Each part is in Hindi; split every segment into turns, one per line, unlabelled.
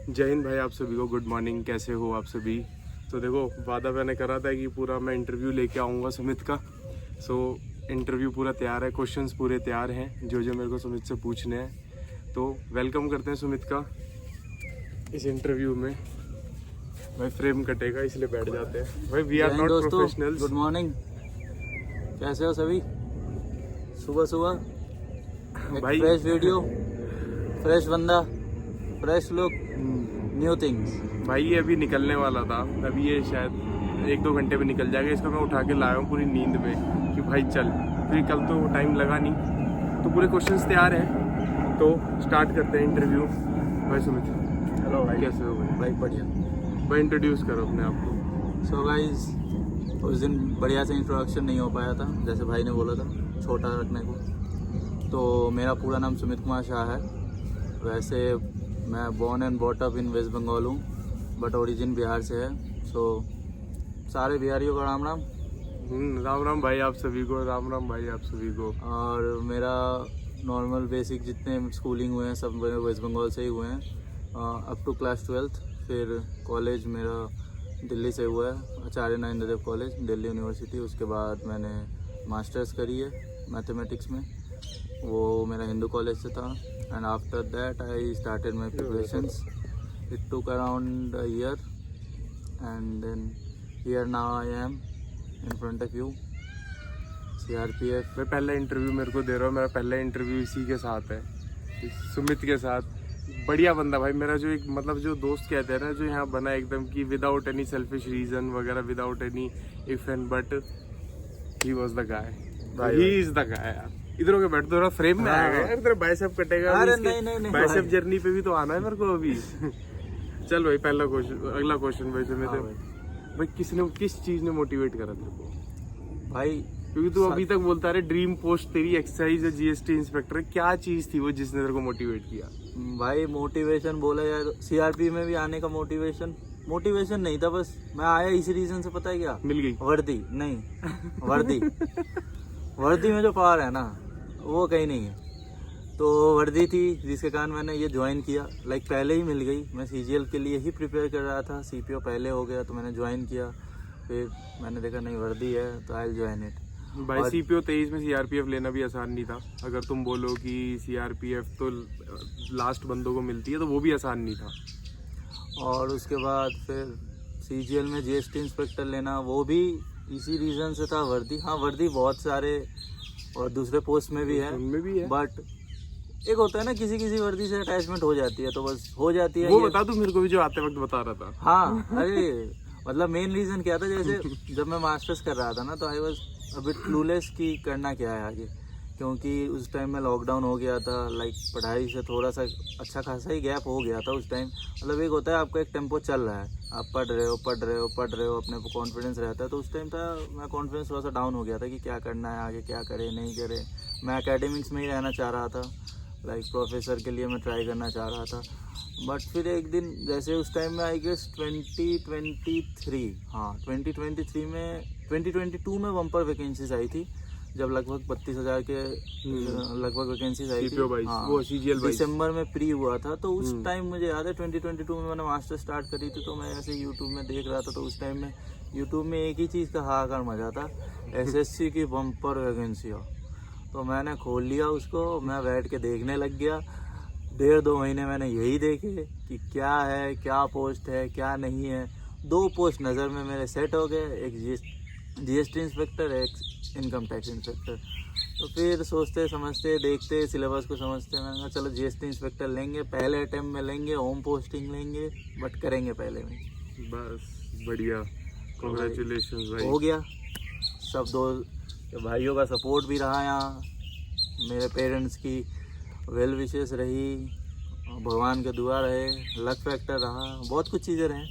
जय हिंद भाई, आप सभी को गुड मॉर्निंग। कैसे हो आप सभी? तो देखो, वादा मैंने करा था कि पूरा मैं इंटरव्यू लेके आऊँगा सुमित का। इंटरव्यू पूरा तैयार है, क्वेश्चंस पूरे तैयार हैं जो मेरे को सुमित से पूछने हैं। तो वेलकम करते हैं सुमित का इस इंटरव्यू में। भाई फ्रेम कटेगा इसलिए बैठ जाते हैं। भाई we are not professionals.
Good morning, कैसे हो सभी? सुबह सुबह
भाई
फ्रेश वीडियो, फ्रेश बंदा, फ्रेश लुक, न्यू थिंग्स।
भाई ये अभी निकलने वाला था, अभी ये शायद 1-2 घंटे में निकल जाएगा। इसको मैं उठा के लाया हूँ पूरी नींद में कि भाई चल, फिर कल तो टाइम लगा नहीं। तो पूरे क्वेश्चंस तैयार हैं, तो स्टार्ट करते हैं इंटरव्यू। भाई सुमित,
हेलो भाई,
कैसे हो भाई?
भाई बढ़िया।
भाई इंट्रोड्यूस करो अपने आप को।
सो गाइस, उस दिन बढ़िया से इंट्रोडक्शन नहीं हो पाया था, जैसे भाई ने बोला था छोटा रखने को। तो मेरा पूरा नाम सुमित कुमार शाह है। वैसे मैं born and bought up in West Bengal हूँ, बट ओरिजिन बिहार से है। सो सारे बिहारियों का राम राम।
राम राम भाई आप सभी को, राम राम भाई आप सभी को।
और मेरा नॉर्मल बेसिक जितने स्कूलिंग हुए हैं सब मेरे वेस्ट बंगाल से ही हुए हैं, अप टू क्लास 12th। फिर कॉलेज मेरा दिल्ली से हुआ है, आचार्य नरेंद्र कॉलेज, दिल्ली यूनिवर्सिटी। उसके बाद मैंने मास्टर्स करी है मैथमेटिक्स में, वो मेरा हिंदू कॉलेज से था। And after that I started my preparations. It took around a year and then here now I am in front of you. CRPF।
मैं पहला इंटरव्यू मेरे को दे रहा हूँ, मेरा पहला इंटरव्यू इसी के साथ है, सुमित के साथ। बढ़िया बंदा भाई मेरा, जो एक मतलब जो दोस्त कहते हैं ना, जो यहाँ बना एकदम कि विदाउट एनी सेल्फिश रीजन वगैरह, without any if and but, he was the guy, he is the guy यार। इधर होके बैठ, थोड़ा फ्रेम में आएगा यार, तेरा बाइसेप कटेगा।
अरे नहीं
बाइसेप जर्नी पे भी तो आना है मेरे को अभी। चल भाई पहला क्वेश्चन, अगला क्वेश्चन भाई सुमित। भाई किस चीज ने मोटिवेट करा तेरे को
भाई?
क्योंकि तू अभी तक बोलता रहे ड्रीम पोस्ट तेरी एक्साइज है, GST इंस्पेक्टर। क्या चीज थी वो जिसने तेरे को मोटिवेट किया?
भाई मोटिवेशन बोला यार, CRP में भी आने का मोटिवेशन नहीं था, बस मैं आया इसी रीजन से। पता है क्या?
मिल गई
वर्दी नहीं, वर्दी वर्दी में जो पावर है ना, वो कहीं नहीं है। तो वर्दी थी जिसके कारण मैंने ये ज्वाइन किया। लाइक पहले ही मिल गई। मैं CGL के लिए ही प्रिपेयर कर रहा था, CPO पहले हो गया तो मैंने ज्वाइन किया। फिर मैंने देखा नहीं, वर्दी है तो आई विल ज्वाइन इट।
भाई CPO 23 में CRPF लेना भी आसान नहीं था। अगर तुम बोलो कि CRPF तो लास्ट बंदों को मिलती है, तो वो भी आसान नहीं था।
और उसके बाद फिर CGL में GST इंस्पेक्टर लेना, वो भी इसी रीज़न से था। वर्दी, हाँ वर्दी बहुत सारे और दूसरे पोस्ट में भी है,
उनमें भी है।
बट एक होता है ना, किसी किसी वर्दी से अटैचमेंट हो जाती है, तो बस हो जाती है।
वो बता दूं मेरे को भी, जो आते वक्त बता रहा था।
हाँ, अरे मतलब मेन रीज़न क्या था, जैसे जब मैं मास्टर्स कर रहा था ना, तो I was a bit clueless कि करना क्या है आगे, क्योंकि उस टाइम में लॉकडाउन हो गया था। लाइक पढ़ाई से थोड़ा सा अच्छा खासा ही गैप हो गया था उस टाइम। मतलब एक होता है आपका एक टेम्पो चल रहा है, आप पढ़ रहे हो, अपने को कॉन्फिडेंस रहता है। तो उस टाइम था मैं कॉन्फिडेंस थोड़ा सा डाउन हो गया था कि क्या करना है आगे, क्या करे नहीं करे। मैं एकेडमिक्स में ही रहना चाह रहा था, लाइक प्रोफेसर के लिए मैं ट्राई करना चाह रहा था। बट फिर एक दिन, जैसे उस टाइम में आई गेस 2022 में बम्पर वैकेंसीज आई थी, जब लगभग 32,000 के लगभग वैकेंसीज आई थी।
वो CGL
दिसंबर में प्री हुआ था। तो उस टाइम मुझे याद है 2022 में मैंने मास्टर स्टार्ट करी थी। तो मैं ऐसे यूट्यूब में देख रहा था, तो उस टाइम में यूट्यूब में एक ही चीज़ का हाहाकार मचा था, SSC की बम्पर वैकेंसी हो। तो मैंने खोल लिया उसको, मैं बैठ के देखने लग गया। 1.5-2 महीने मैंने यही देखे कि क्या है, क्या पोस्ट है, क्या नहीं है। 2 पोस्ट नज़र में मेरे सेट हो गए, एक GST इंस्पेक्टर, एक इनकम टैक्स इंस्पेक्टर। तो फिर सोचते समझते देखते सिलेबस को समझते, मैंने कहा चलो GST इंस्पेक्टर लेंगे, पहले अटेम्प्ट में लेंगे, होम पोस्टिंग लेंगे, बट करेंगे पहले में।
बस बढ़िया, कांग्रेचुलेशंस भाई।
हो गया सब। 2 भाइयों का सपोर्ट भी रहा यहाँ, मेरे पेरेंट्स की वेल विशेस रही, भगवान के दुआ रहे, लक फैक्टर रहा, बहुत कुछ चीज़ें रहे।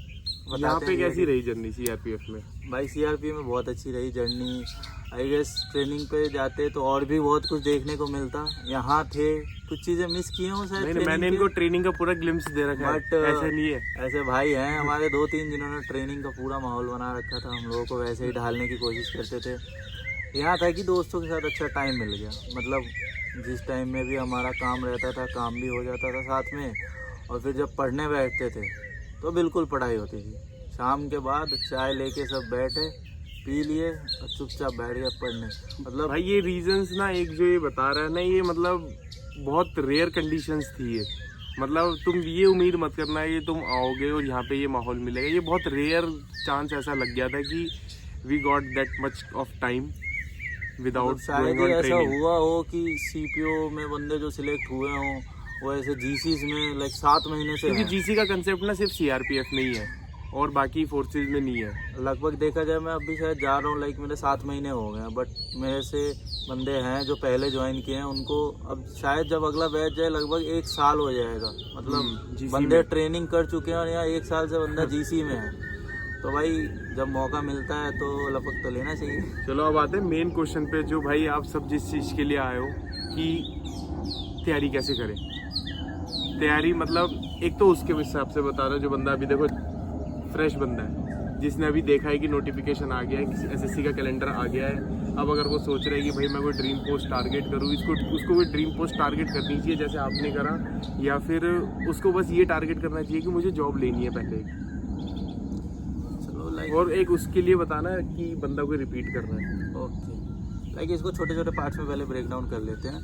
यहाँ पे कैसी रही जर्नी CRPF में?
भाई CRP में बहुत अच्छी रही जर्नी। आई गेस ट्रेनिंग पे जाते तो और भी बहुत कुछ देखने को मिलता। यहाँ थे, कुछ चीज़ें मिस की हूँ शायद।
नहीं, मैंने इनको ट्रेनिंग का पूरा ग्लिम्स दे रखा है,
बट
ऐसे नहीं है।
ऐसे भाई हैं हमारे 2-3 जिन्होंने ट्रेनिंग का पूरा माहौल बना रखा था, हम लोगों को वैसे ही ढालने की कोशिश करते थे। यहाँ था कि दोस्तों के साथ अच्छा टाइम मिल गया। मतलब जिस टाइम में भी हमारा काम रहता था, काम भी हो जाता था साथ में, और फिर जब पढ़ने बैठते थे तो बिल्कुल पढ़ाई होती थी। शाम के बाद चाय लेके सब बैठे, पी लिए और चुपचाप बैठ गए पढ़ने। मतलब
भाई ये रीजंस ना, एक जो ये बता रहा है ना, ये मतलब बहुत रेयर कंडीशंस थी ये। मतलब तुम ये उम्मीद मत करना है ये तुम आओगे और यहाँ पे ये माहौल मिलेगा, ये बहुत रेयर चांस ऐसा लग गया था कि we got that much of time without
शायद ही ऐसा हुआ हो कि सीपीओ में बंदे जो सिलेक्ट हुए हों वो ऐसे जीसीस में लाइक 7 महीने से
क्योंकि
हैं।
जीसी का कंसेप्ट ना सिर्फ सीआरपीएफ में ही है और बाकी फोर्सेज में नहीं है।
लगभग देखा जाए मैं अभी शायद जा रहा हूँ, लाइक मेरे 7 महीने हो गए हैं, बट मेरे से बंदे हैं जो पहले ज्वाइन किए हैं, उनको अब शायद जब अगला बैच जाए लगभग 1 साल हो जाएगा। मतलब
GC
बंदे
में।
ट्रेनिंग कर चुके हैं और यहाँ 1 साल से बंदा जीसी में है। तो भाई जब मौका मिलता है तो लपक तो लेना चाहिए।
चलो अब आते हैं मेन क्वेश्चन पे, जो भाई आप सब जिस चीज़ के लिए आए हो कि तैयारी कैसे करें। तैयारी मतलब एक तो उसके हिसाब से बता रहा हूँ, जो बंदा अभी देखो फ्रेश बंदा है, जिसने अभी देखा है कि नोटिफिकेशन आ गया है, एसएससी का कैलेंडर आ गया है, अब अगर वो सोच रहा है कि भाई मैं कोई ड्रीम पोस्ट टारगेट करूँ, उसको कोई ड्रीम पोस्ट टारगेट करनी चाहिए जैसे आपने करा, या फिर उसको बस ये टारगेट करना चाहिए कि मुझे जॉब लेनी है पहले,
चलो लाइक
और एक उसके लिए बताना है कि बंदा को रिपीट करना है।
ओके, लाइक इसको छोटे छोटे पार्ट्स में पहले ब्रेक डाउन कर लेते हैं।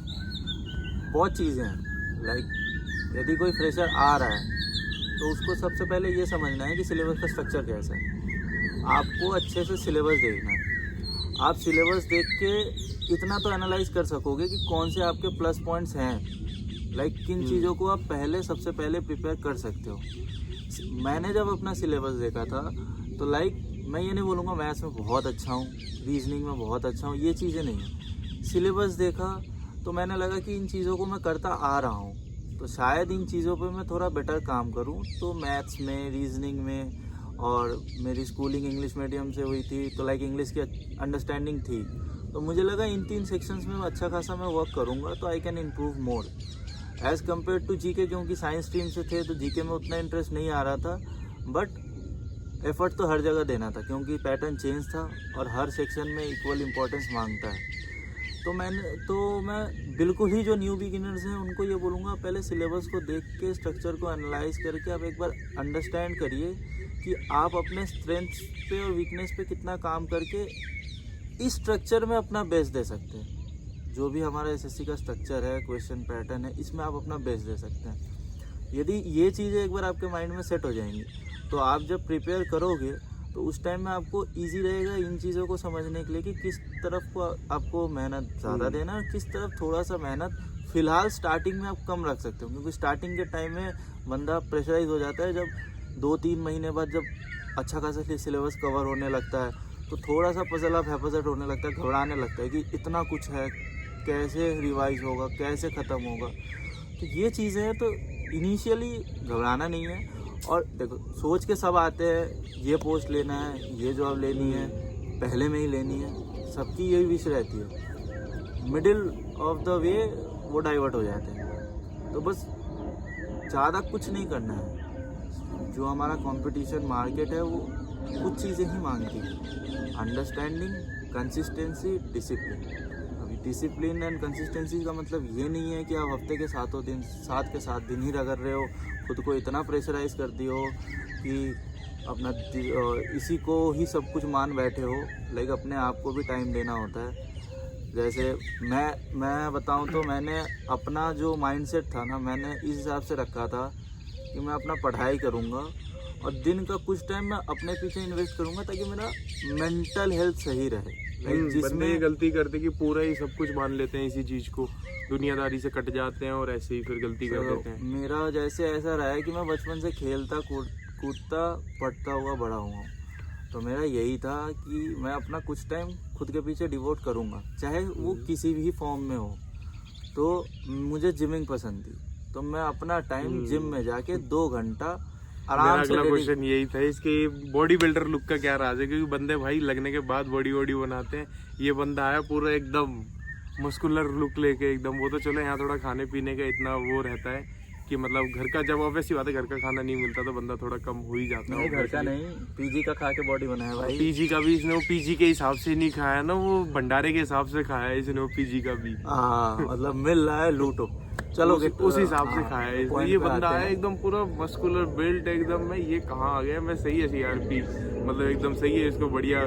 बहुत चीज़ें हैं, लाइक यदि कोई फ्रेशर आ रहा है तो उसको सबसे पहले ये समझना है कि सिलेबस का स्ट्रक्चर कैसा है। आपको अच्छे से सिलेबस देखना है। आप सिलेबस देख के इतना तो एनालाइज कर सकोगे कि कौन से आपके प्लस पॉइंट्स हैं, लाइक किन चीज़ों को आप सबसे पहले प्रिपेयर कर सकते हो। मैंने जब अपना सिलेबस देखा था तो लाइक मैं ये नहीं बोलूँगा मैथ्स में बहुत अच्छा हूँ, रीजनिंग में बहुत अच्छा हूँ, ये चीज़ें नहीं हैं। सिलेबस देखा तो मैंने लगा कि इन चीज़ों को मैं करता आ रहा हूँ, तो शायद इन चीज़ों पे मैं थोड़ा बेटर काम करूँ। तो मैथ्स में, रीजनिंग में, और मेरी स्कूलिंग इंग्लिश मीडियम से हुई थी तो लाइक इंग्लिश की अंडरस्टैंडिंग थी, तो मुझे लगा इन 3 सेक्शंस में अच्छा खासा मैं वर्क करूँगा तो I can improve more as compare to GK. क्योंकि साइंस स्ट्रीम से थे तो जीके में उतना इंटरेस्ट नहीं आ रहा था, बट एफर्ट तो हर जगह देना था क्योंकि पैटर्न चेंज था और हर सेक्शन में इक्वल इम्पोर्टेंस मांगता है। तो मैं बिल्कुल ही जो न्यू बिगिनर्स हैं उनको ये बोलूँगा, पहले सिलेबस को देख के स्ट्रक्चर को एनालाइज करके आप एक बार अंडरस्टैंड करिए कि आप अपने स्ट्रेंथ्स पे और वीकनेस पे कितना काम करके इस स्ट्रक्चर में अपना बेस्ट दे सकते हैं। जो भी हमारा एसएससी का स्ट्रक्चर है, क्वेश्चन पैटर्न है, इसमें आप अपना बेस्ट दे सकते हैं। यदि ये चीज़ें एक बार आपके माइंड में सेट हो जाएंगी तो आप जब प्रिपेयर करोगे तो उस टाइम में आपको इजी रहेगा इन चीज़ों को समझने के लिए कि किस तरफ को आपको मेहनत ज़्यादा देना है और किस तरफ थोड़ा सा मेहनत फ़िलहाल स्टार्टिंग में आप कम रख सकते हो। क्योंकि स्टार्टिंग के टाइम में बंदा प्रेशराइज हो जाता है, जब 2-3 महीने बाद जब अच्छा खासा सिलेबस कवर होने लगता है तो थोड़ा सा पजल ऑफ हैपोसेट होने लगता है, घबराने लगता है कि इतना कुछ है, कैसे रिवाइज होगा, कैसे ख़त्म होगा। तो ये चीज़ें हैं, तो इनिशियली घबराना नहीं है। और देखो सोच के सब आते हैं ये पोस्ट लेना है, ये जॉब लेनी है, पहले में ही लेनी है, सबकी यही विश रहती है। मिडिल ऑफ द वे वो डाइवर्ट हो जाते हैं। तो बस ज़्यादा कुछ नहीं करना है। जो हमारा कंपटीशन मार्केट है वो कुछ चीज़ें ही मांगती है, अंडरस्टैंडिंग, कंसिस्टेंसी, डिसिप्लिन। अभी डिसिप्लिन एंड कंसिस्टेंसी का मतलब ये नहीं है कि आप हफ्ते के 7 के 7 दिन ही रगड़ रहे हो, खुद को इतना प्रेशराइज कर दिए हो कि अपना इसी को ही सब कुछ मान बैठे हो। लाइक अपने आप को भी टाइम देना होता है। जैसे मैं बताऊं तो मैंने अपना जो माइंडसेट था ना, मैंने इस हिसाब से रखा था कि मैं अपना पढ़ाई करूंगा और दिन का कुछ टाइम मैं अपने पीछे इन्वेस्ट करूंगा ताकि मेरा मेंटल हेल्थ सही रहे।
बंदे ये गलती करते कि पूरा ही सब कुछ मान लेते हैं, इसी चीज को दुनियादारी से कट जाते हैं और ऐसे ही फिर गलती कर देते हैं।
मेरा जैसे ऐसा रहा है कि मैं बचपन से खेलता कूदता पढ़ता हुआ बड़ा हुआ, तो मेरा यही था कि मैं अपना कुछ टाइम खुद के पीछे डिवोट करूँगा, चाहे वो किसी भी फॉर्म में हो। तो मुझे जिमिंग पसंद थी, तो मैं अपना टाइम जिम में जाके 2 घंटा आराम से।
अगला क्वेश्चन यही था, इसके बॉडी बिल्डर लुक का क्या राज है? क्योंकि बंदे भाई लगने के बाद बॉडी बनाते हैं, ये बंदा आया पूरा एकदम मस्कुलर लुक लेके एकदम। वो तो चलो यहाँ थोड़ा खाने पीने का इतना वो रहता है कि मतलब घर का, जब ऑब्वियसली बात है घर का खाना नहीं मिलता तो बंदा थोड़ा कम हो ही जाता है।
घर का नहीं, पीजी का खा के बॉडी बनाया भाई।
पीजी का भी इसने वो पीजी के हिसाब से नहीं खाया ना, वो भंडारे के हिसाब से खाया है इसने वो पीजी का भी।
हाँ मतलब मिल रहा है लूटो। चलो
उस हिसाब से खाया है।
point
ये
पे
बंदा
आते
है
हैं।
एकदम पूरा मस्कुलर बिल्ट एकदम, मैं ये कहाँ आ गया, मैं सही है सीआरपी, मतलब एकदम सही है, इसको बढ़िया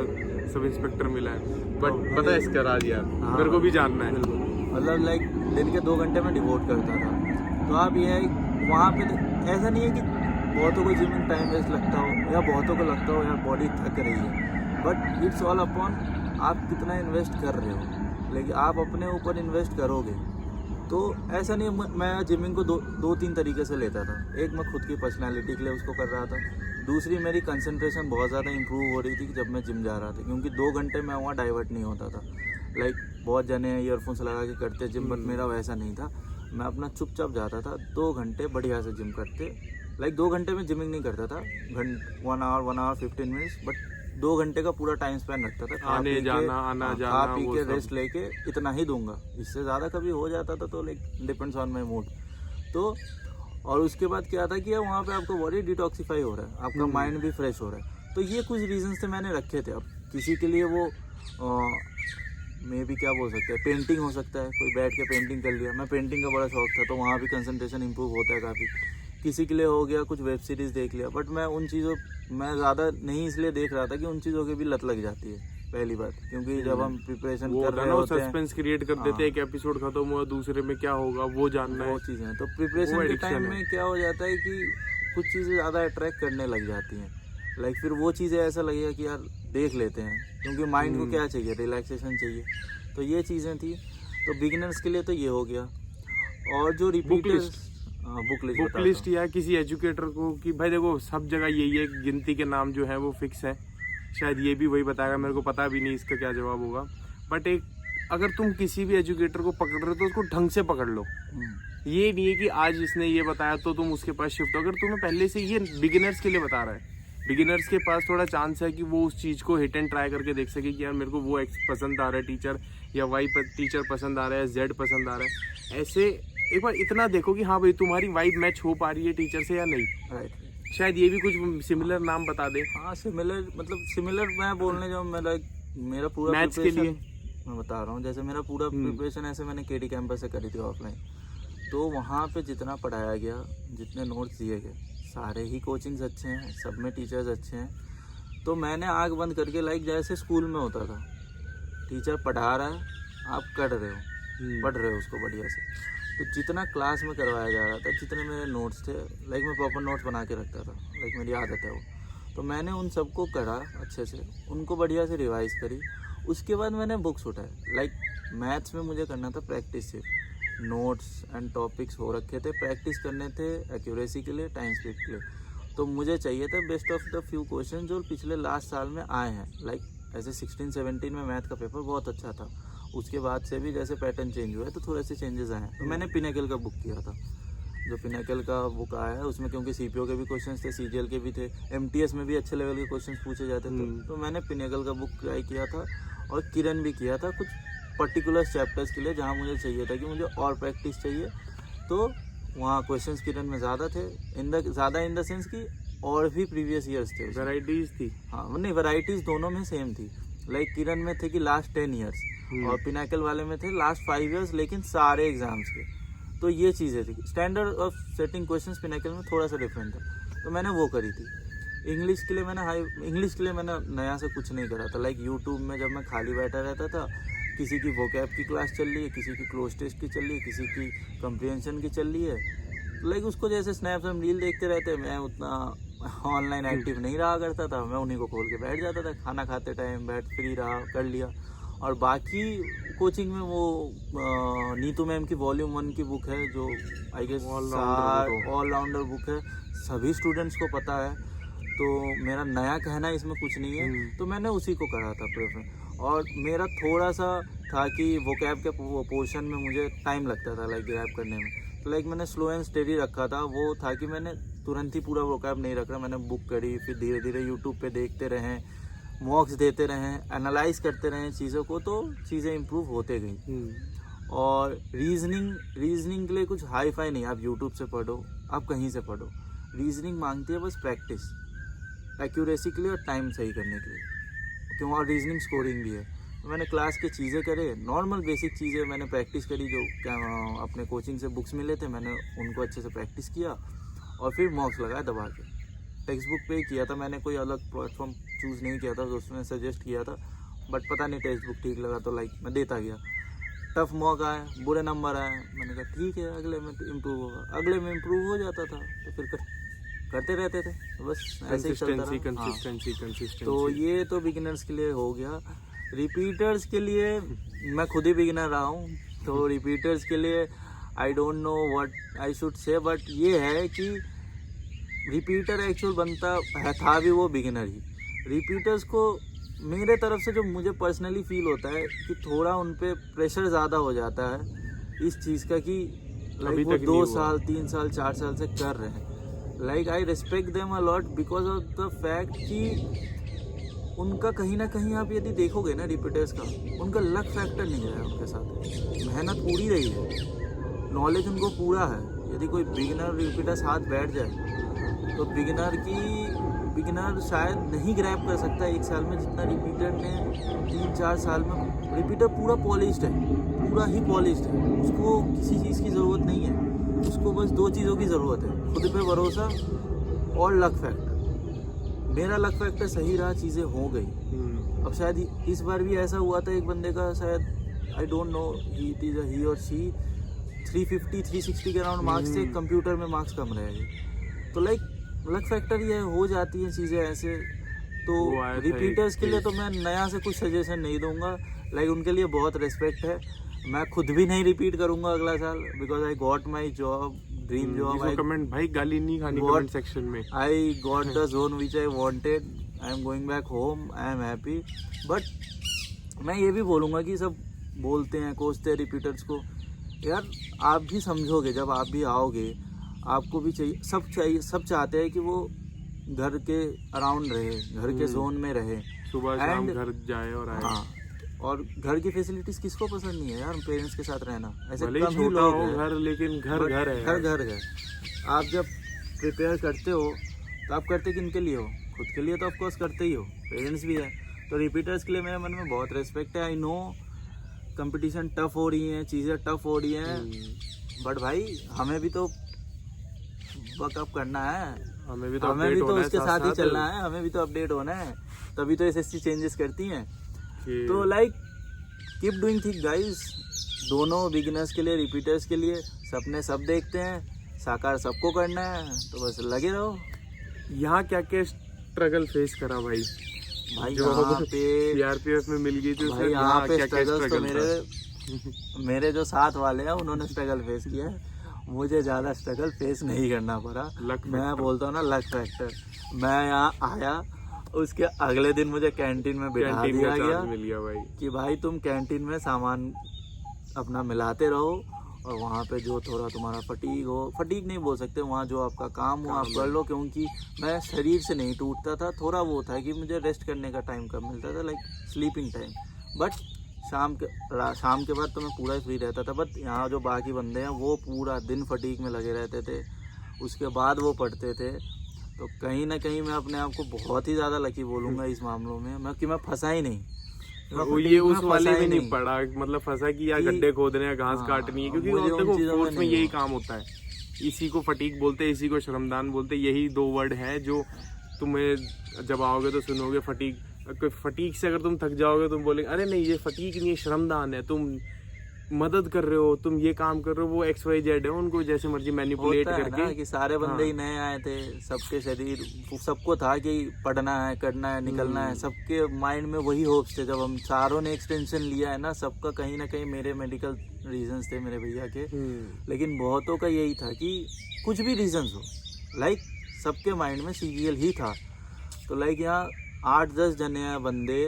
सब इंस्पेक्टर मिला है। बट पता है इसका राज यार,
हाँ,
मेरे को भी जानना है।
बिल्कुल, मतलब लाइक दिन के 2 घंटे में डिवोट करता था। तो आप ये है वहाँ पे ऐसा नहीं है कि बहुतों को जिम में टाइम वेस्ट लगता हो या बहुतों को लगता हो यार बॉडी थक रही है, बट इट्स ऑल अपॉन आप कितना इन्वेस्ट कर रहे हो। लेकिन आप अपने ऊपर इन्वेस्ट करोगे तो ऐसा नहीं, मैं जिमिंग को दो तीन तरीके से लेता था। एक मैं खुद की पर्सनालिटी के लिए उसको कर रहा था, दूसरी मेरी कंसंट्रेशन बहुत ज़्यादा इंप्रूव हो रही थी जब मैं जिम जा रहा था, क्योंकि 2 घंटे मैं वहाँ डाइवर्ट नहीं होता था। लाइक बहुत जने ईयरफोन्स लगा के करते जिम, बट मेरा वैसा नहीं था। मैं अपना चुपचाप जाता था, 2 घंटे बढ़िया से जिम करते। लाइक 2 घंटे में जिमिंग नहीं करता था, 1 आवर 15 मिनट्स, बट 2 घंटे का पूरा टाइम स्पेंड रखता था।
आने जाना, आना
खा
जाना,
पी
वो
के
सब।
रेस्ट लेके इतना ही दूंगा, इससे ज़्यादा कभी हो जाता था तो like depends on my mood. तो और उसके बाद क्या था कि वहाँ पे आपका बॉडी डिटॉक्सीफाई हो रहा है, आपका माइंड भी फ्रेश हो रहा है। तो ये कुछ रीजंस से मैंने रखे थे। अब किसी के लिए वो मे भी क्या बोल सकते हैं, पेंटिंग हो सकता है, कोई बैठ के पेंटिंग कर लिया। मैं पेंटिंग का बड़ा शौक था, तो वहाँ भी कंसंट्रेशन इंप्रूव होता है काफ़ी। किसी के लिए हो गया कुछ वेब सीरीज़ देख लिया, बट मैं उन चीज़ों मैं ज़्यादा नहीं इसलिए देख रहा था कि उन चीज़ों की भी लत लग जाती है, पहली बात। क्योंकि जब हम प्रिपरेशन
वो
कर
होता है
रहे
ना, वो
होते हैं,
सस्पेंस क्रिएट कर देते हैं, एक एपिसोड खत्म हुआ दूसरे में क्या होगा वो जानना है।
वो चीज़ें हैं। तो
वो
प्रिपरेशन के
addiction
टाइम
है।
में क्या हो जाता है कि कुछ चीज़ें ज़्यादा अट्रैक्ट करने लग जाती हैं। लाइक फिर वो चीज़ें ऐसा लगेगा कि यार देख लेते हैं, क्योंकि माइंड को क्या चाहिए, रिलैक्सेशन चाहिए। तो ये चीज़ें थी। तो बिगिनर्स के लिए तो ये हो गया। और जो रिपीटर्स,
बुक लिस्ट या किसी एजुकेटर को कि भाई देखो सब जगह यही है, गिनती के नाम जो है वो फिक्स है, शायद ये भी वही बताएगा, मेरे को पता भी नहीं इसका क्या जवाब होगा। बट एक अगर तुम किसी भी एजुकेटर को पकड़ रहे हो तो उसको ढंग से पकड़ लो। ये नहीं है कि आज इसने ये बताया तो तुम उसके पास शिफ्ट हो। अगर तुम्हें पहले से ये बिगिनर्स के लिए बता रहा है, बिगिनर्स के पास थोड़ा चांस है कि वो उस चीज़ को हिट एंड ट्राई करके देख सके कि यार मेरे को वो एक्स पसंद आ रहा है टीचर, या वाई टीचर पसंद आ रहा है, जेड पसंद आ रहा है। ऐसे एक बार इतना देखो कि हाँ भाई तुम्हारी वाइब मैच हो पा रही है टीचर से या नहीं।
राइट।
शायद ये भी कुछ सिमिलर नाम बता दे।
हाँ, सिमिलर मतलब सिमिलर मैं बोलने जाऊँ, मैं लाइक मेरा पूरा
मैथ्स के लिए
मैं बता रहा हूँ, जैसे मेरा पूरा प्रिपरेशन ऐसे मैंने केडी कैंपस से करी थी ऑफलाइन। तो वहाँ पे जितना पढ़ाया गया, जितने नोट्स दिए गए, सारे ही कोचिंग्स अच्छे हैं, सब में टीचर्स अच्छे हैं। तो मैंने आँख बंद करके लाइक जैसे स्कूल में होता था, टीचर पढ़ा रहा है, आप कर रहे हो, पढ़ रहे हो उसको बढ़िया से। तो जितना क्लास में करवाया जा रहा था, जितने मेरे नोट्स थे, लाइक मैं प्रॉपर नोट्स बना के रखता था, लाइक मेरी आदत है वो। तो मैंने उन सबको करा अच्छे से, उनको बढ़िया से रिवाइज करी। उसके बाद मैंने बुक्स उठाए। लाइक मैथ्स में मुझे करना था प्रैक्टिस, सिर्फ नोट्स एंड टॉपिक्स हो रखे थे, प्रैक्टिस करने थे एक्यूरेसी के लिए, टाइम स्पीड के लिए। तो मुझे चाहिए था best of the few question जो पिछले लास्ट साल में आए हैं। लाइक ऐसे 16-17 में मैथ का पेपर बहुत अच्छा था, उसके बाद से भी जैसे पैटर्न चेंज हुआ है तो थोड़े से चेंजेस आए हैं। तो मैंने पिनेकल का बुक किया था, जो पिनेकल का बुक आया है उसमें, क्योंकि सीपीओ के भी क्वेश्चंस थे, सीजीएल के भी थे, एमटीएस में भी अच्छे लेवल के क्वेश्चंस पूछे जाते थे। तो मैंने पिनेकल का बुक ट्राई किया था, और किरण भी किया था कुछ पर्टिकुलर चैप्टर्स के लिए जहाँ मुझे चाहिए था कि मुझे और प्रैक्टिस चाहिए। तो वहाँ क्वेश्चंस किरण में ज़्यादा थे, इन द सेंस कि और भी प्रीवियस ईयर्स थे,
वैरायटीज थी।
हाँ नहीं, वैरायटीज़ दोनों में सेम थी। लाइक किरण में थे कि लास्ट 10 ईयर्स, और पिनाकल वाले में थे लास्ट 5 ईयर्स, लेकिन सारे एग्जाम्स के। तो ये चीज़ें थी। Standard of setting questions Pinnacle में थोड़ा सा डिफरेंट था, तो मैंने वो करी थी। इंग्लिश के लिए मैंने नया से कुछ नहीं करा था। लाइक यूट्यूब में जब मैं खाली बैठा रहता था, किसी की वोकैब की क्लास चल रही है, किसी की क्लोज टेस्ट की चल रही है, किसी की कंप्रिहेंशन की चल रही है, लाइक उसको जैसे स्नैप्स में रील देखते रहते, मैं उतना ऑनलाइन एक्टिव नहीं रहा करता था। मैं उन्हीं को खोल के बैठ जाता था, खाना खाते टाइम बैठ फ्री रहा, कर लिया। और बाकी कोचिंग में वो नीतू मैम की वॉल्यूम 1 की बुक है, जो आई गेस ऑलराउंडर बुक है, सभी स्टूडेंट्स को पता है। तो मेरा नया कहना इसमें कुछ नहीं है, तो मैंने उसी को करा था प्रेफर। और मेरा थोड़ा सा था कि वोकैब के पोर्शन में मुझे टाइम लगता था लाइक ग्रैब करने में, तो लाइक मैंने स्लो एंड स्टेडी रखा था। वो था कि मैंने तुरंत ही पूरा वोकैब नहीं रख रहा, मैंने बुक करी, फिर धीरे धीरे यूट्यूब पे देखते रहें, मॉक्स देते रहें, एनालाइज करते रहें चीज़ों को, तो चीज़ें इम्प्रूव होते गई। और रीजनिंग के लिए कुछ हाई फाई नहीं, आप यूट्यूब से पढ़ो, आप कहीं से पढ़ो। रीजनिंग मांगती है बस प्रैक्टिस, एक्यूरेसी के लिए और टाइम सही करने के लिए, क्यों। और रीजनिंग स्कोरिंग भी है, मैंने क्लास की चीज़ें करे, नॉर्मल बेसिक चीज़ें मैंने प्रैक्टिस करी, जो क्या अपने कोचिंग से बुक्स मिले थे मैंने उनको अच्छे से प्रैक्टिस किया और फिर मॉक्स लगाया दबा के। टेक्स्ट बुक पे ही किया था मैंने, कोई अलग प्लेटफॉर्म चूज़ नहीं किया था, दोस्तों ने सजेस्ट किया था, बट पता नहीं टेक्स्ट बुक ठीक लगा तो मैं देता गया। टफ मॉक आए, बुरे नंबर आए, मैंने कहा ठीक है अगले में इम्प्रूव होगा, अगले में इम्प्रूव हो जाता था तो फिर करते रहते थे, तो बस ऐसे ही चलता रहा।
कंसिस्टेंसी।
तो ये तो बिगिनर्स के लिए हो गया। रिपीटर्स के लिए मैं खुद ही बिगिनर रहा हूँ, तो रिपीटर्स के लिए I don't know what I should say, but ये है कि रिपीटर एक्चुअल बनता है था भी वो बिगिनर ही। रिपीटर्स को मेरे तरफ से जो मुझे पर्सनली फील होता है कि थोड़ा उन पे प्रेशर ज़्यादा हो जाता है इस चीज़ का कि लाइक वो 2 साल 3 साल 4 साल से कर रहे हैं। Like I respect them a lot because of the fact कि उनका कहीं ना कहीं आप यदि देखोगे ना रिपीटर्स का, उनका लक फैक्टर नहीं है उनके साथ, मेहनत पूरी रही है, नॉलेज उनको पूरा है। यदि कोई बिगिनर रिपीटर साथ बैठ जाए तो बिगिनर शायद नहीं ग्रैब कर सकता 1 साल में जितना रिपीटर ने 3-4 साल में। रिपीटर पूरा पॉलिश्ड है, पूरा ही पॉलिश्ड है, उसको किसी चीज़ की ज़रूरत नहीं है, उसको बस 2 चीज़ों की ज़रूरत है, खुद पे भरोसा और लक फैक्टर। मेरा लक फैक्टर सही रहा, चीज़ें हो गई। अब शायद इस बार भी ऐसा हुआ था एक बंदे का, शायद आई डोंट नो ही और शी 350-360 के अराउंड मार्क्स थे, कंप्यूटर में मार्क्स कम रहे। तो लाइक लक फैक्टर ये हो जाती है चीज़ें ऐसे। तो रिपीटर्स के लिए तो मैं नया से कुछ सजेशन नहीं दूंगा, लाइक उनके लिए बहुत रिस्पेक्ट है। मैं खुद भी नहीं रिपीट करूंगा अगला साल because I got my job, dream job.
Comment भाई गाली नहीं खानी कमेंट सेक्शन में।
I got the zone which I wanted, I am going back home, I am happy. But मैं ये भी बोलूँगा कि सब बोलते हैं कोचते हैं रिपीटर्स को, यार आप भी समझोगे जब आप भी आओगे, आपको भी चाहिए, सब चाहते हैं कि वो घर के अराउंड रहे, घर के जोन में रहे,
सुबह शाम घर जाए और आए।
हाँ, और घर की फैसिलिटीज किसको पसंद नहीं है यार, पेरेंट्स के साथ रहना। ऐसे
भले
कम ही
छोटा
लोग
हो
हैं,
घर, लेकिन घर है।
घर। आप जब प्रिपेयर करते हो तो आप करते किन के लिए हो? खुद के लिए तो ऑफ कोर्स करते ही हो, पेरेंट्स भी है। तो रिपीटर्स के लिए मेरे मन में बहुत रिस्पेक्ट है। आई नो कंपटीशन टफ हो रही है, चीज़ें टफ हो रही हैं, बट भाई हमें भी तो बकअप करना है, हमें भी तो उसके साथ ही चलना है, हमें भी तो अपडेट होना है, तभी तो एसएससी चेंजेस करती हैं। तो like keep doing thing guys, दोनों बिगिनर्स के लिए रिपीटर्स के लिए सपने सब देखते हैं, साकार सबको करना है, तो बस लगे रहो।
यहाँ क्या क्या स्ट्रगल फेस करा भाई जो
यहाँ पे
सीआरपीएफ में मिल गई थी,
भाई यहाँ पे स्ट्रगल तो मेरे जो साथ वाले हैं उन्होंने स्ट्रगल फेस किया है, मुझे ज़्यादा स्ट्रगल फेस नहीं करना पड़ा। मैं बोलता हूँ ना लक फैक्टर। मैं यहाँ आया, उसके अगले दिन मुझे कैंटीन में बिठा दिया गया
मिल गया भाई
कि भाई तुम कैंटीन में सामान अपना मिलाते रहो और वहाँ पे जो थोड़ा तुम्हारा फटीग नहीं बोल सकते, वहाँ जो आपका काम हो आप कर लो, क्योंकि मैं शरीर से नहीं टूटता था, थोड़ा वो था कि मुझे रेस्ट करने का टाइम कम मिलता था, लाइक स्लीपिंग टाइम। बट शाम के बाद तो मैं पूरा फ्री रहता था। बट यहाँ जो बाकी बंदे हैं वो पूरा दिन फटीग में लगे रहते थे, उसके बाद वो पढ़ते थे। तो कहीं ना कहीं मैं अपने आप को बहुत ही ज़्यादा लकी बोलूँगा इस मामलों में, मैं फंसा ही नहीं।
वो ये उस वाले में नहीं पड़ा, मतलब फंसा कि यार गड्ढे खोदने या घास काटनी है, क्योंकि देखो फोर्स में यही काम होता है। इसी को फटीक बोलते हैं, इसी को श्रमदान बोलते हैं, यही 2 वर्ड हैं जो तुम्हें जब आओगे तो सुनोगे। फटीक से अगर तुम थक जाओगे तुम बोलेंगे अरे नहीं ये फटीक नहीं है, श्रमदान है, तुम मदद कर रहे हो, तुम ये काम कर रहे हो। वो XYZ है, उनको जैसे मर्जी मैनिपुलेट करके
कि सारे बंदे ही नए आए थे, सबके शरीर सबको था कि पढ़ना है, करना है, निकलना है, सबके माइंड में वही होप्स थे। जब हम चारों ने एक्सटेंशन लिया है ना, सबका कहीं ना कहीं मेरे मेडिकल रीजंस थे मेरे भैया के, लेकिन बहुतों का यही था कि कुछ भी रीजंस हो, लाइक सबके माइंड में CGL ही था। तो लाइक यहाँ 8-10 जने हैं बंदे,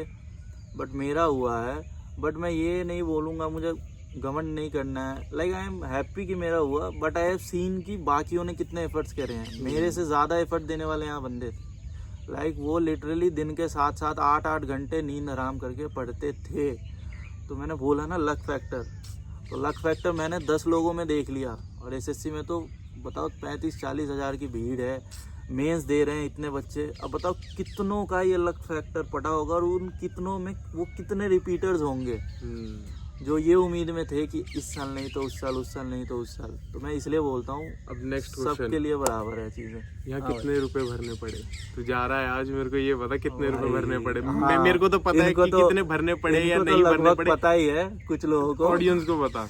बट मेरा हुआ है। बट मैं ये नहीं बोलूँगा, मुझे घमंड नहीं करना है, लाइक आई एम हैप्पी कि मेरा हुआ। बट आई हैव सीन कि बाकियों ने कितने एफर्ट्स करे हैं, मेरे से ज़्यादा एफर्ट देने वाले यहाँ बंदे थे। लाइक वो लिटरली दिन के 7-7 8-8 घंटे नींद आराम करके पढ़ते थे। तो मैंने बोला ना लक फैक्टर, तो लक फैक्टर मैंने 10 लोगों में देख लिया। और SSC में तो बताओ 35-40 हज़ार की भीड़ है, मेंस दे रहे हैं इतने बच्चे, अब बताओ कितनों का ये लक फैक्टर पड़ा होगा और उन कितनों में वो कितने रिपीटर्स होंगे जो ये उम्मीद में थे कि इस साल नहीं तो उस साल, उस साल नहीं तो उस साल। तो मैं इसलिए बोलता हूँ
अब नेक्स्ट
सबके लिए बराबर है चीजें।
यहाँ कितने रुपए भरने पड़े? तू जा रहा है आज, मेरे को ये पता कितने रुपए भरने पड़े।
हाँ,
मेरे को तो पता है कि कितने भरने पड़े या नहीं भरने पड़े,
पता ही है कुछ लोगों को।
ऑडियंस को बता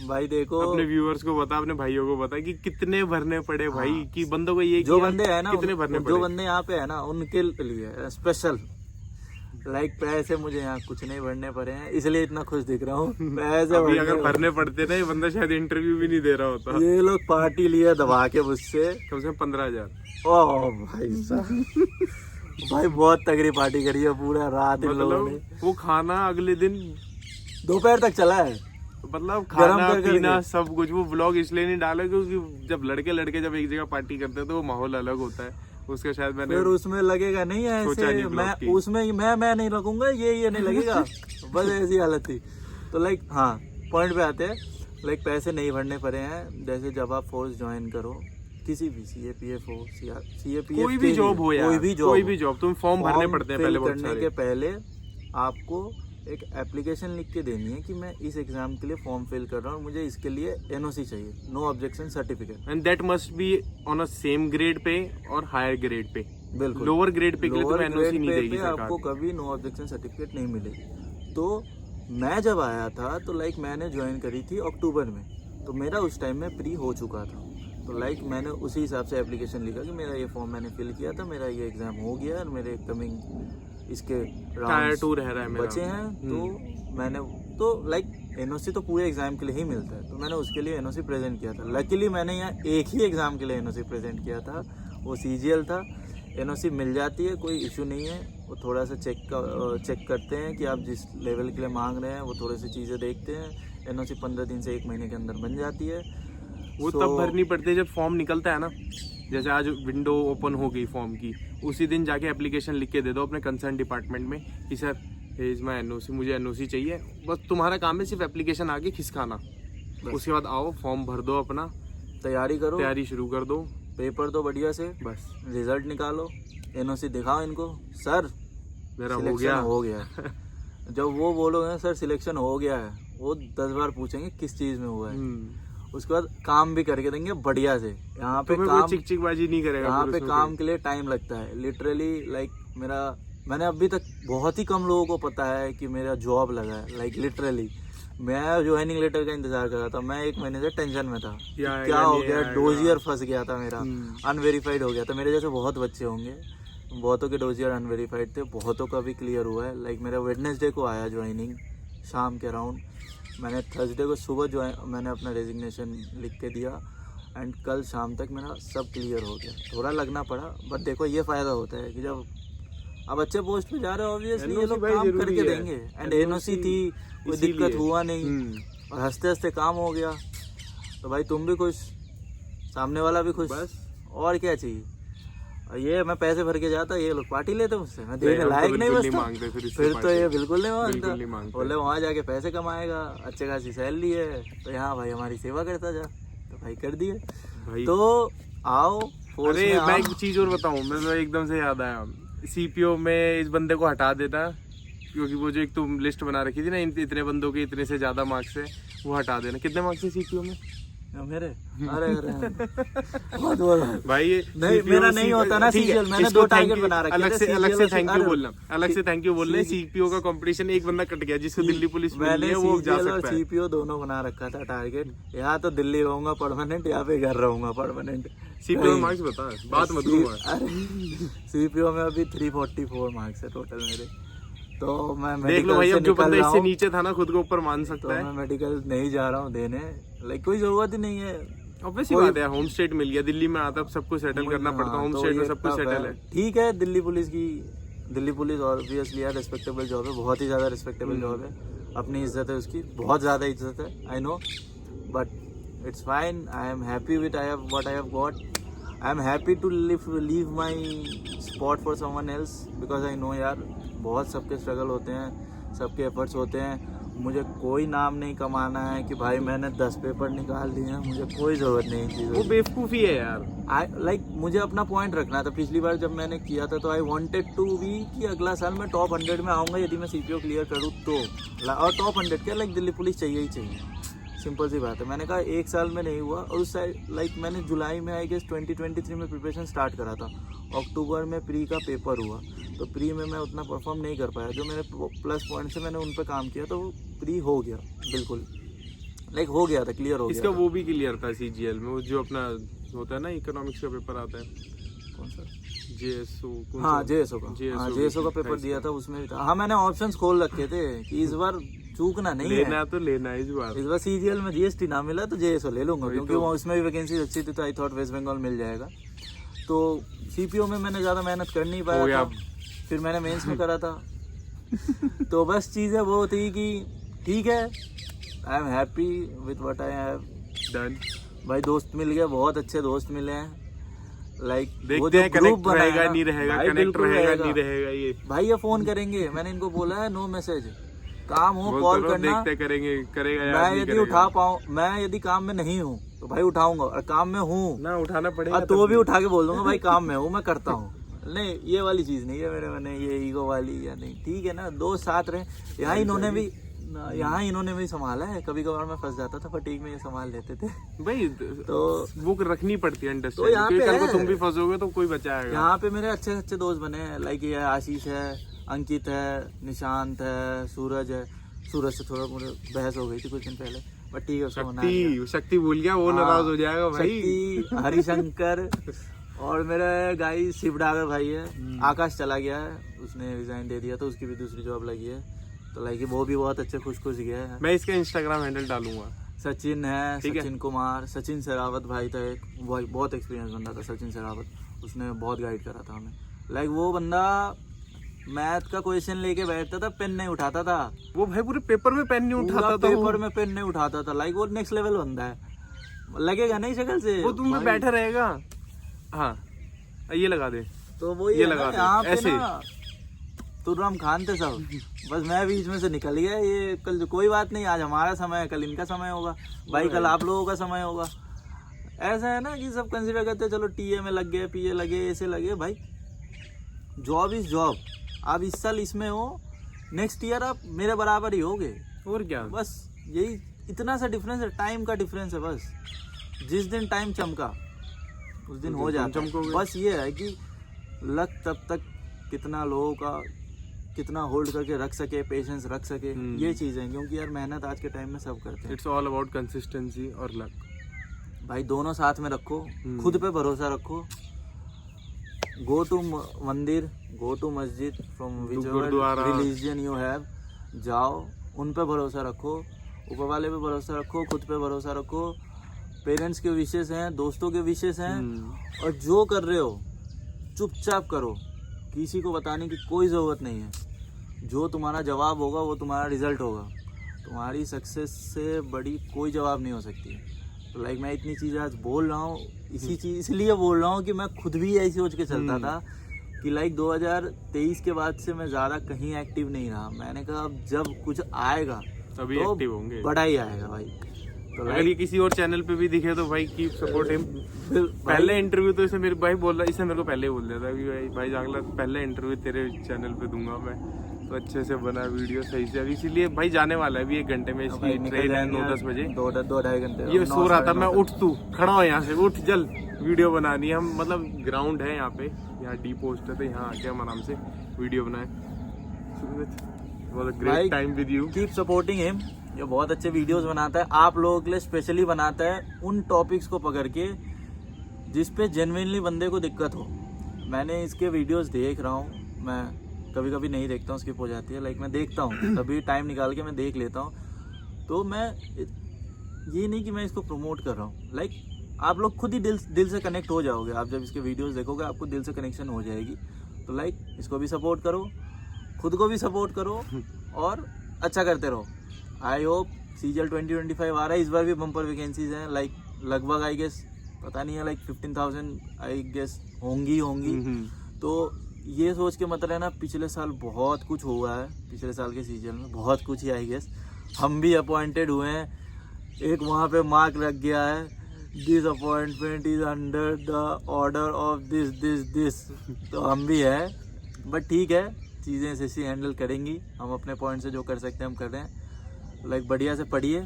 भाई देखो,
अपने व्यूअर्स को बता, अपने भाइयों को बता कि कितने भरने पड़े भाई। कि बंदों को ये
जो बंदे है ना,
कितने भरने पड़े,
जो बंदे यहाँ पे है ना उनके लिए स्पेशल लाइक पैसे मुझे यहाँ कुछ नहीं भरने पड़े हैं, इसलिए इतना खुश दिख रहा हूँ। पैसे
अभी अगर भरने पड़ते ना ये बंदा शायद इंटरव्यू भी नहीं दे रहा होता।
ये लोग पार्टी लिए दबा के मुझसे
कम से कम 15,000।
ओ भाई साहब भाई बहुत तगड़ी पार्टी करी है, पूरा रात इन लोगों ने।
मतलब वो खाना अगले दिन
दोपहर तक चला है,
मतलब खाना पीना सब कुछ। वो व्लॉग इसलिए नहीं डाला क्योंकि जब लड़के जब एक जगह पार्टी करते हैं तो वो माहौल अलग होता है। उसका शायद मैंने
फिर उसमें लगेगा नहीं ऐसे, मैं उसमें मैं नहीं लगूंगा, ये नहीं लगेगा। बस ऐसी हालत थी। तो लाइक हाँ, पॉइंट पे आते हैं। लाइक पैसे नहीं भरने पड़े हैं। जैसे जब आप फोर्स ज्वाइन करो किसी भी CAPF हो, CAPF
कोई भी जॉब हो यार, कोई भी जॉब, तुम फॉर्म भरने पड़ते हैं पहले। बहुत
करने के पहले आपको एक एप्लीकेशन लिख के देनी है कि मैं इस एग्जाम के लिए फॉर्म फिल कर रहा हूँ, मुझे इसके लिए NOC चाहिए, no objection certificate,
and that must be on a same grade pay और हायर ग्रेड पे।
बिल्कुल
लोअर ग्रेड पे के लिए तो NOC नहीं देगी सरकार,
आपको कभी नो ऑब्जेक्शन सर्टिफिकेट नहीं मिलेगी। तो मैं जब आया था तो लाइक मैंने ज्वाइन करी थी अक्टूबर में, तो मेरा उस टाइम में प्री हो चुका था। तो लाइक मैंने उसी हिसाब से एप्लीकेशन लिखा कि मेरा ये फॉर्म मैंने फिल किया था, मेरा ये एग्जाम हो गया और मेरे कमिंग इसके
टायर 2 रह रहा है मेरा,
बचे हैं। तो मैंने तो लाइक NOC तो पूरे एग्जाम के लिए ही मिलता है, तो मैंने उसके लिए NOC प्रेजेंट किया था। लकीली मैंने यहाँ एक ही एग्जाम के लिए NOC प्रेजेंट किया था, वो CGL था। NOC मिल जाती है, कोई इशू नहीं है। वो थोड़ा सा चेक करते हैं कि आप जिस लेवल के लिए मांग रहे हैं, वो थोड़ी सी चीज़ें देखते हैं। NOC 15 दिन से 1 महीने के अंदर बन जाती है।
वो तब भरनी पड़ती है जब फॉर्म निकलता है ना। जैसे आज विंडो ओपन हो गई फॉर्म की, उसी दिन जाके एप्लीकेशन लिख के दे दो अपने कंसर्न डिपार्टमेंट में कि सर इज माई NOC, मुझे NOC चाहिए। बस तुम्हारा काम है सिर्फ एप्लीकेशन आके खिसकाना। उसके बाद आओ फॉर्म भर दो, अपना
तैयारी करो, तैयारी
शुरू कर दो,
पेपर दो बढ़िया से, बस रिजल्ट निकालो, NOC दिखाओ इनको, सर
मेरा
हो गया। जब वो बोलोगे सर सिलेक्शन हो गया है, वो 10 बार पूछेंगे किस चीज़ में हुआ है। उसके बाद काम भी करके देंगे बढ़िया से। यहाँ पे काम
चिकचिकबाजी नहीं करेगा।
यहाँ पे काम के लिए टाइम लगता है लिटरली। लाइक मैंने अभी तक बहुत ही कम लोगों को पता है कि मेरा जॉब लगा है। लाइक लिटरली मैं ज्वाइनिंग लेटर का इंतजार कर रहा था। मैं 1 महीने से टेंशन में था, क्या हो गया, डोजियर फंस गया था मेरा, अनवेरीफाइड हो गया था। मेरे जैसे बहुत बच्चे होंगे, बहुतों के डोजियर अनवेरीफाइड थे, बहुतों का भी क्लियर हुआ है। लाइक मेरा वेडनेसडे को आया ज्वाइनिंग शाम के अराउंड। मैंने थर्सडे को सुबह मैंने अपना रेजिग्नेशन लिख के दिया एंड कल शाम तक मेरा सब क्लियर हो गया। थोड़ा लगना पड़ा, बट देखो ये फ़ायदा होता है कि जब अब अच्छे पोस्ट पे जा रहे हो ऑब्वियसली ये लोग काम करके देंगे। एंड NOC थी, कोई दिक्कत हुआ नहीं और हंसते हंसते काम हो गया। तो भाई तुम भी खुश, सामने वाला भी खुश, बस और क्या चाहिए। और ये मैं पैसे भर के जाता, ये लोग पार्टी लेते मुझसे, मैं देने लायक नहीं बचता। फिर तो ये बिल्कुल नहीं मांगता। बोले वहाँ जाके पैसे कमाएगा, अच्छे खासी सैलरी है, तो यहाँ भाई हमारी सेवा करता जा। तो भाई कर दिए भाई। तो आओ।
अरे मैं एक चीज और बताऊँ, मैं तो एकदम से याद आया, CPO में इस बंदे को हटा देता, क्योंकि वो जो एक तुम लिस्ट बना रखी थी ना, इतने बंदों के इतने से ज्यादा मार्क्स है, वो हटा देना। कितने मार्क्स है CPO में
मेरे? अरे बहुत
भाई
नहीं, मेरा नहीं होता ना CGL, मैंने 2 टारगेट बना रखे थे।
अलग से थैंक यू बोलना। CPO का कंपटीशन एक बंदा कट गया जिसको दिल्ली पुलिस मिल रही है, वो जा सकता है।
CPO दोनों बना रखा था टारगेट। यहाँ तो दिल्ली रहूंगा परमानेंट, यहाँ पे घर रहूंगा परमानेंट।
CPO में मार्क्स बता, बात मत करो।
CPO में अभी 344 मार्क्स है टोटल मेरे। तो मैं
देख लो भाई, अब जो बंदा इससे नीचे था ना खुद को ऊपर मान सकता है।
मैं मेडिकल नहीं जा रहा हूँ देने, लाइक कोई जरूरत ही नहीं है।
ऑब्वियसली बात है, होम स्टेट मिल गया, दिल्ली में आता सब कुछ सेटल करना पड़ता है, होम स्टेट में सब कुछ सेटल है।
ठीक है, दिल्ली पुलिस ऑब्वियसली यार रिस्पेक्टेबल जॉब है, बहुत ही ज्यादा रिस्पेक्टेबल जॉब है, अपनी इज्जत है उसकी, बहुत ज्यादा इज्जत है, I know, but it's fine. I am happy with what I have got. I am happy to leave my spot for someone else, because I know यार बहुत सबके स्ट्रगल होते हैं, सबके एफर्ट्स होते हैं। मुझे कोई नाम नहीं कमाना है कि भाई मैंने 10 पेपर निकाल लिए हैं, मुझे कोई जरूरत नहीं इन चीज़ों
वो
की।
बेवकूफ़ी है यार।
लाइक मुझे अपना पॉइंट रखना था। पिछली बार जब मैंने किया था तो आई वांटेड टू बी कि अगला साल मैं टॉप 100 में आऊँगा यदि मैं CPO क्लियर करूँ तो। और टॉप 100 क्या, लाइक दिल्ली पुलिस चाहिए ही चाहिए, सिंपल सी बात है। मैंने कहा एक साल में नहीं हुआ, और उस साइड लाइक मैंने जुलाई में आई गेस 2023 में प्रिपरेशन स्टार्ट करा था। अक्टूबर में प्री का पेपर हुआ, तो प्री में मैं उतना परफॉर्म नहीं कर पाया। जो मेरे प्लस पॉइंट से मैंने उन पर काम किया तो वो प्री हो गया, बिल्कुल लाइक हो गया था, क्लियर हो गया
इसका
था।
वो भी क्लियर था CGL में, वो जो अपना होता है ना इकोनॉमिक्स का पेपर आता है,
कौन सा?
JSO।
हाँ JSO का, हाँ JSO का पेपर दिया था, उसमें भी था। हाँ मैंने ऑप्शंस खोल रखे थे कि इस बार चूकना नहीं
लेना
है।
तो लेना इस बार।
इस बार CGL में GST ना मिला तो JSO ले लूंगा,
वही
क्योंकि
तो।
वो उसमें भी वैकेंसी अच्छी थी, तो आई थॉट वेस्ट बंगाल मिल जाएगा। तो CPO में मैंने ज़्यादा मेहनत कर नहीं
हो
पाया
गया।
था, फिर मैंने मेंस में करा था। तो बस चीज़ें वो थी कि ठीक है, आई am happy with what I have
done.
भाई। दोस्त मिल गए, बहुत अच्छे दोस्त मिले हैं। लाइक
देखते हैं कनेक्ट रहेगा नहीं रहेगा, कनेक्ट रहेगा नहीं रहेगा। ये
भाई ये फोन करेंगे, मैंने इनको बोला है नो मैसेज, काम हो
बोल
कॉल
तो
करना।
देखते करेंगे, करेगा यार
मैं
नहीं
यदि
करेगा।
उठा पाऊँ, मैं यदि काम में नहीं हूँ तो भाई उठाऊंगा, और काम में हूँ
ना उठाना पड़ेगा
तो
तब
भी उठा के बोल दूंगा भाई काम में हूँ, मैं करता हूँ। नहीं ये वाली चीज नहीं है मेरे मैंने, ये ईगो वाली या नहीं। ठीक है ना, दोस्त साथ रहे। यहाँ इन्होंने भी संभाला है। कभी कभार मैं फंस जाता था फटीक में, ये संभाल लेते थे।
भाई।
तो
वो रखनी पड़ती है
तो
अंडरस्टैंडिंग,
यहाँ
क्योंकि
पे
कल को
है।
तुम भी फंसोगे तो कोई बचाएगा।
यहाँ पे मेरे अच्छे अच्छे दोस्त बने हैं। लाइक ये आशीष है, अंकित है, निशांत है, सूरज है। सूरज से थोड़ा मुझे बहस हो गई थी कुछ दिन पहले, बट ठीक है, उसको मना लिया।
शक्ति भूल गया, वो नाराज हो जाएगा भाई।
शक्ति, हरिशंकर और मेरा गाई शिवडागर भाई है। आकाश चला गया है, उसने रिजाइन दे दिया, तो उसकी भी दूसरी जॉब लगी है। तो लाइक वो भी बहुत अच्छे खुश गया है।
मैं इसका इंस्टाग्राम हैंडल डालूंगा।
सचिन है,
ठीक है।
सचिन कुमार, सचिन शेरावत भाई था एक, वो बहुत एक्सपीरियंस बंदा था सचिन शेरावत, उसने बहुत गाइड करा था हमें। लाइक वो बंदा मैथ का क्वेश्चन लेके बैठता था, पेन नहीं उठाता था।
वो भाई पूरे पेपर में पेन नहीं उठाता था।
पेपर में पेन नहीं उठाता था। लाइक वो नेक्स्ट लेवल बंदा है, लगेगा नहीं शक्ल से
वो तुम में बैठा रहेगा। हाँ ये लगा दे,
तो वो
ये लगा दे,
यहाँ पे
ऐसे।
ना तुर्राम खान थे सब, बस मैं बीच में से निकल गया। ये कल कोई बात नहीं, आज हमारा समय है, कल इनका समय होगा भाई, कल आप लोगों का समय होगा। ऐसा है ना कि सब कंसिडर करते हैं, चलो टीए में लग गए, पीए लगे, ऐसे लगे। भाई जॉब इज जॉब। आप इस साल इसमें हो, नेक्स्ट ईयर आप मेरे बराबर ही होगे।
और क्या।
बस यही इतना सा डिफरेंस है, टाइम का डिफरेंस है बस। जिस दिन टाइम चमका उस दिन हो जाता है। बस ये है कि लक तब तक कितना लोगों का कितना होल्ड करके रख सके, पेशेंस रख सके, ये चीज़ें। क्योंकि यार मेहनत आज के टाइम में सब करते हैं।
इट्स ऑल अबाउट कंसिस्टेंसी और लक।
भाई दोनों साथ में रखो, खुद पे भरोसा रखो। Go to mandir, go to masjid, from
gurudwara.
Religion you have, जाओ, उन पे भरोसा रखो, ऊपर वाले पे भरोसा रखो, खुद पे भरोसा रखो। पेरेंट्स के विशेष हैं, दोस्तों के विशेष हैं, और जो कर रहे हो चुपचाप करो, किसी को बताने की कोई ज़रूरत नहीं है। जो तुम्हारा जवाब होगा वो तुम्हारा रिजल्ट होगा। तुम्हारी सक्सेस से बड़ी कोई जवाब नहीं हो सकती। तो लाइक मैं इतनी चीज़ें आज बोल रहा हूँ, इसी चीज़ इसलिए बोल रहा हूँ कि मैं खुद भी ऐसी सोच के चलता था कि लाइक 2023 के बाद से मैं ज़्यादा कहीं एक्टिव नहीं रहा। मैंने कहा अब जब कुछ आएगा
तभी
तो
एक्टिव होंगे,
बड़ा ही आएगा भाई। तो
अगर ये किसी और चैनल पे भी दिखे तो भाई कीप सपोर्ट हिम। पहले इंटरव्यू तो इसे मेरे भाई बोल रहा, इसे मेरे को पहले ही बोल दिया था कि भाई जांगला पहले इंटरव्यू तेरे चैनल पे दूंगा मैं, तो अच्छे से बना वीडियो सही से। अभी इसीलिए भाई जाने वाला है अभी 1 घंटे में, इसकी ट्रेन है 9-10 बजे।
2-2.5 घंटे
ये सो रहा था मैं, उठ तू खड़ा हो यहाँ से, उठ जल, वीडियो बनानी है। हम मतलब ग्राउंड है यहाँ पे, यहाँ डी पोस्ट है, तो यहाँ आके हम आराम से वीडियो बनाए। बहुत great time with you.
Keep supporting him, ये बहुत अच्छे वीडियोस बनाता है, आप लोगों के लिए स्पेशली बनाता है उन टॉपिक्स को पकड़ के जिस पे जेन्युइनली बंदे को दिक्कत हो। मैंने इसके वीडियोस देख रहा हूँ, मैं कभी कभी नहीं देखता हूँ, स्किप हो जाती है। लाइक मैं देखता हूँ, कभी टाइम निकाल के मैं देख लेता हूँ। तो मैं ये नहीं कि मैं इसको प्रमोट कर रहा हूँ, लाइक आप लोग खुद ही दिल से कनेक्ट हो जाओगे। आप जब इसके वीडियोस देखोगे आपको दिल से कनेक्शन हो जाएगी। तो लाइक इसको भी सपोर्ट करो, खुद को भी सपोर्ट करो, और अच्छा करते रहो। आई होप CGL 2025 आ रहा है, इस बार भी बम्पर वैकेंसीज हैं। लाइक लगभग आई गेस पता नहीं है, लाइक 15,000 आई गेस होंगी। तो ये सोच के मत रहना पिछले साल बहुत कुछ हुआ है, पिछले साल के सीजन में बहुत कुछ ही आई गेस। हम भी अपॉइंटेड हुए हैं, एक वहाँ पे मार्क लग गया है, this appointment is under the order of this, तो हम भी है, बट ठीक है, चीज़ें ऐसी हैंडल करेंगी, हम अपने पॉइंट से जो कर सकते हैं हम कर रहे हैं। लाइक बढ़िया से पढ़िए,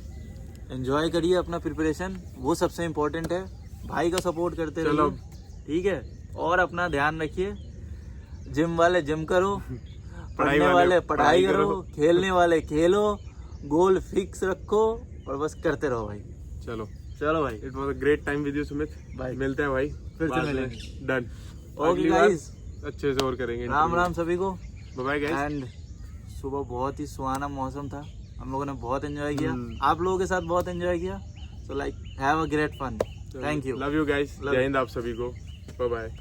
एंजॉय करिए अपना प्रिपरेशन, वो सबसे इम्पोर्टेंट है, भाई का सपोर्ट करते
चलो।
रहिए, ठीक है, और अपना ध्यान रखिए, जिम वाले जिम करो, पढ़ने वाले पढ़ाई करो, खेलने वाले खेलो, गोल फिक्स रखो और बस करते रहो भाई।
चलो
चलो भाई,
it was a great time with you Sumit
भाई।
मिलते हैं भाई
फिर से मिलेंगे।
डन
ओके गाइस,
अच्छे से और करेंगे
राम राम सभी को।
बाय बाय गाइस
एंड सुबह बहुत ही सुहाना मौसम था, हम लोगों ने बहुत एंजॉय किया,
हम्म।
आप लोगों के साथ बहुत एंजॉय किया, so like have a great fun, thank you,
love you guys
Love
जय
you.
हिंद आप सभी को बाय बाय